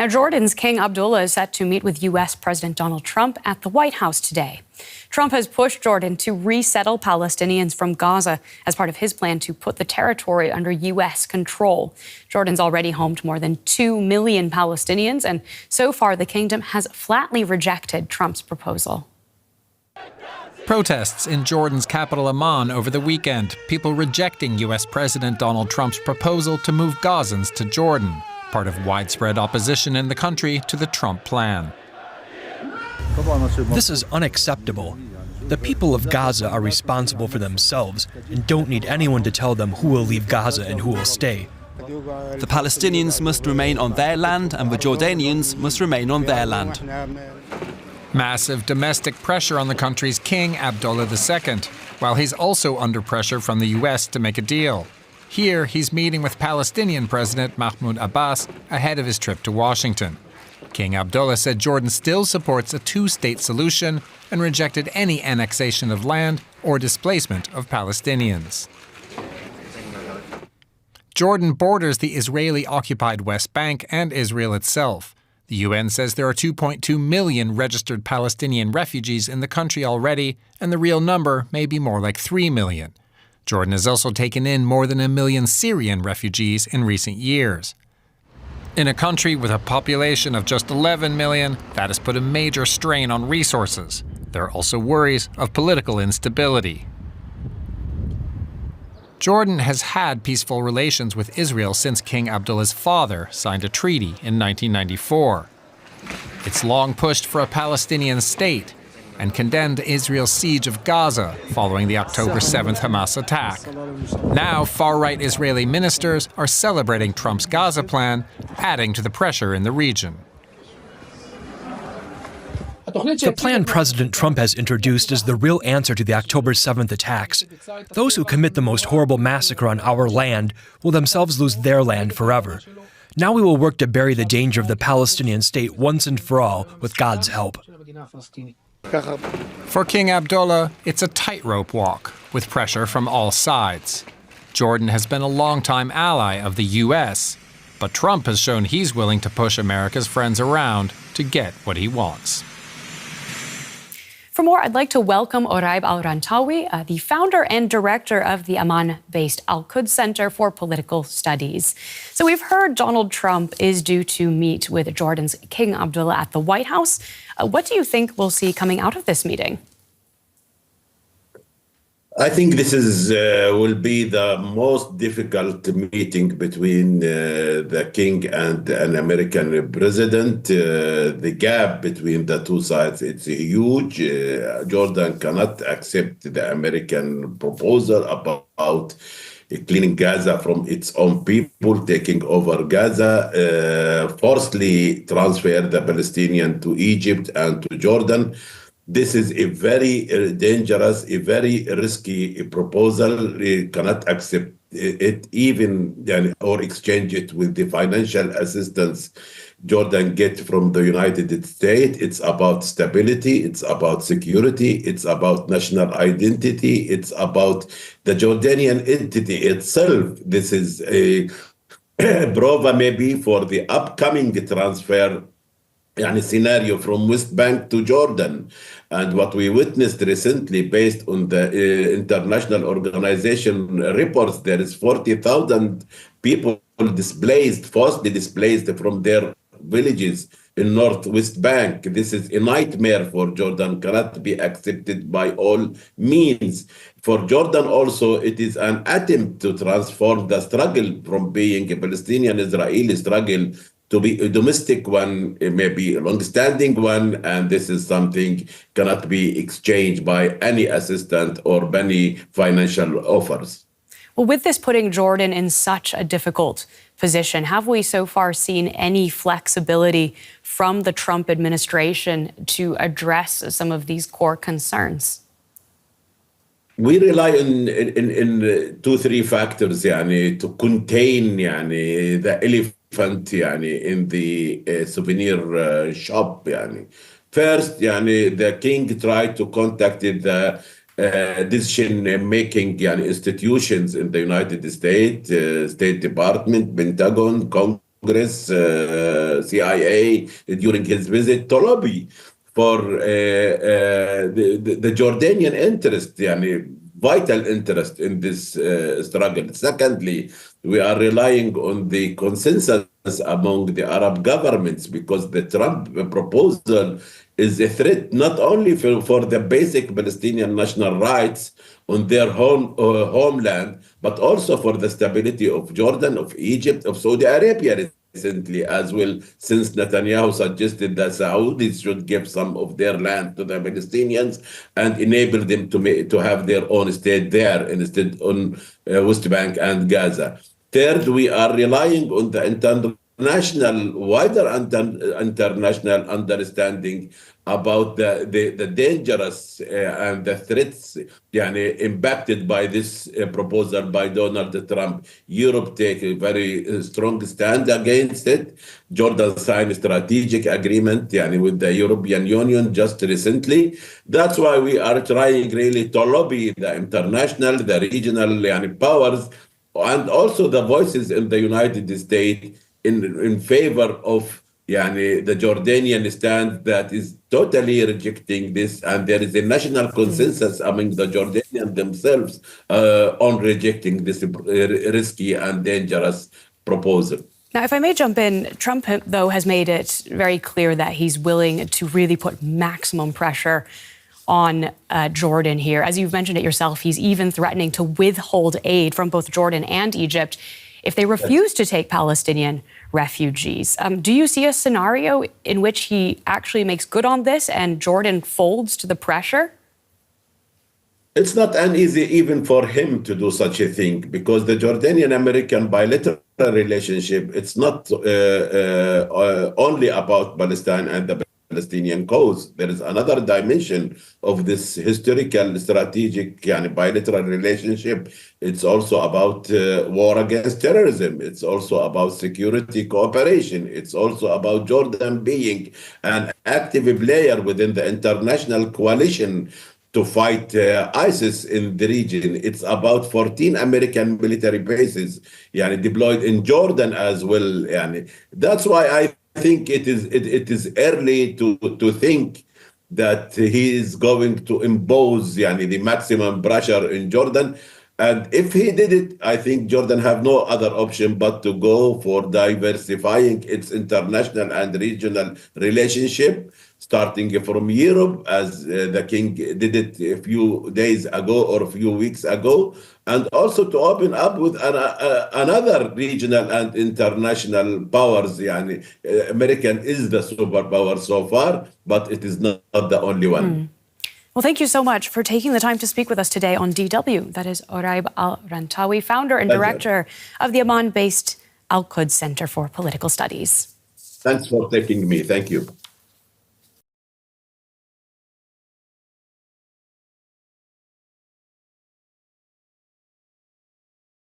Now, Jordan's King Abdullah is set to meet with U.S. President Donald Trump at the White House today. Trump has pushed Jordan to resettle Palestinians from Gaza as part of his plan to put the territory under U.S. control. Jordan's already home to more than 2 million Palestinians, and so far the kingdom has flatly rejected Trump's proposal. Protests in Jordan's capital Amman over the weekend, people rejecting U.S. President Donald Trump's proposal to move Gazans to Jordan, part of widespread opposition in the country to the Trump plan. This is unacceptable. The people of Gaza are responsible for themselves and don't need anyone to tell them who will leave Gaza and who will stay. The Palestinians must remain on their land and the Jordanians must remain on their land. Massive domestic pressure on the country's King Abdullah II, while he's also under pressure from the U.S. to make a deal. Here, he's meeting with Palestinian President Mahmoud Abbas ahead of his trip to Washington. King Abdullah said Jordan still supports a two-state solution and rejected any annexation of land or displacement of Palestinians. Jordan borders the Israeli-occupied West Bank and Israel itself. The UN says there are 2.2 million registered Palestinian refugees in the country already, and the real number may be more like 3 million. Jordan has also taken in more than 1 million Syrian refugees in recent years. In a country with a population of just 11 million, that has put a major strain on resources. There are also worries of political instability. Jordan has had peaceful relations with Israel since King Abdullah's father signed a treaty in 1994. It's long pushed for a Palestinian state and condemned Israel's siege of Gaza following the October 7th Hamas attack. Now, far-right Israeli ministers are celebrating Trump's Gaza plan, adding to the pressure in the region. The plan President Trump has introduced is the real answer to the October 7th attacks. Those who commit the most horrible massacre on our land will themselves lose their land forever. Now we will work to bury the danger of the Palestinian state once and for all with God's help. For King Abdullah, it's a tightrope walk with pressure from all sides. Jordan has been a longtime ally of the U.S., but Trump has shown he's willing to push America's friends around to get what he wants. For more, I'd like to welcome Oraib Al Rantawi, the founder and director of the Amman-based Al-Quds Center for Political Studies. So we've heard Donald Trump is due to meet with Jordan's King Abdullah at the White House. What do you think we'll see coming out of this meeting? I think this will be the most difficult meeting between the king and an American president. The gap between the two sides, it's huge. Jordan cannot accept the American proposal about cleaning Gaza from its own people, taking over Gaza, forcibly transfer the Palestinians to Egypt and to Jordan. This is a very dangerous, a very risky proposal. We cannot accept it even or exchange it with the financial assistance Jordan gets from the United States. It's about stability, it's about security, it's about national identity, it's about the Jordanian entity itself. This is a prova maybe for the upcoming transfer scenario from West Bank to Jordan. And what we witnessed recently, based on the international organization reports, there is 40,000 people displaced, forcibly displaced from their villages in Northwest Bank. This is a nightmare for Jordan, cannot be accepted by all means. For Jordan also, it is an attempt to transform the struggle from being a Palestinian-Israeli struggle to be a domestic one, maybe a long-standing one, and this is something cannot be exchanged by any assistance or any financial offers. Well, with this putting Jordan in such a difficult position, have we so far seen any flexibility from the Trump administration to address some of these core concerns? We rely on in 2-3 factors to contain the elephant in the souvenir shop. First, the king tried to contact the decision-making institutions in the United States, State Department, Pentagon, Congress, Congress, CIA during his visit to lobby for the Jordanian interest, vital interest in this struggle. Secondly, we are relying on the consensus among the Arab governments because the Trump proposal is a threat not only for the basic Palestinian national rights on their homeland, but also for the stability of Jordan, of Egypt, of Saudi Arabia recently as well, since Netanyahu suggested that Saudis should give some of their land to the Palestinians and enable them to have their own state there instead on West Bank and Gaza. Third, we are relying on the wider international understanding about the dangerous and the threats impacted by this proposal by Donald Trump. Europe take a very strong stand against it. Jordan signed a strategic agreement with the European Union just recently. That's why we are trying really to lobby the international, the regional powers, and also the voices in the United States in favor of the Jordanian stand that is totally rejecting this, and there is a national consensus among the Jordanians themselves on rejecting this risky and dangerous proposal. Now, if I may jump in, Trump, though, has made it very clear that he's willing to really put maximum pressure on Jordan here. As you've mentioned it yourself, he's even threatening to withhold aid from both Jordan and Egypt if they refuse to take Palestinian refugees. Do you see a scenario in which he actually makes good on this and Jordan folds to the pressure? It's not uneasy even for him to do such a thing, because the Jordanian-American bilateral relationship, it's not only about Palestine and the Palestinian cause. There is another dimension of this historical, strategic, bilateral relationship. It's also about war against terrorism. It's also about security cooperation. It's also about Jordan being an active player within the international coalition to fight ISIS in the region. It's about 14 American military bases deployed in Jordan as well. That's why I think it is early to think that he is going to impose the maximum pressure in Jordan. And if he did it, I think Jordan have no other option but to go for diversifying its international and regional relationship, starting from Europe, as the king did it a few days ago or a few weeks ago, and also to open up with another regional and international powers. American is the superpower so far, but it is not the only one. Well, thank you so much for taking the time to speak with us today on DW. That is Oraib Al Rantawi, founder and director of the Amman-based Al-Quds Center for Political Studies. Thanks for taking me. Thank you.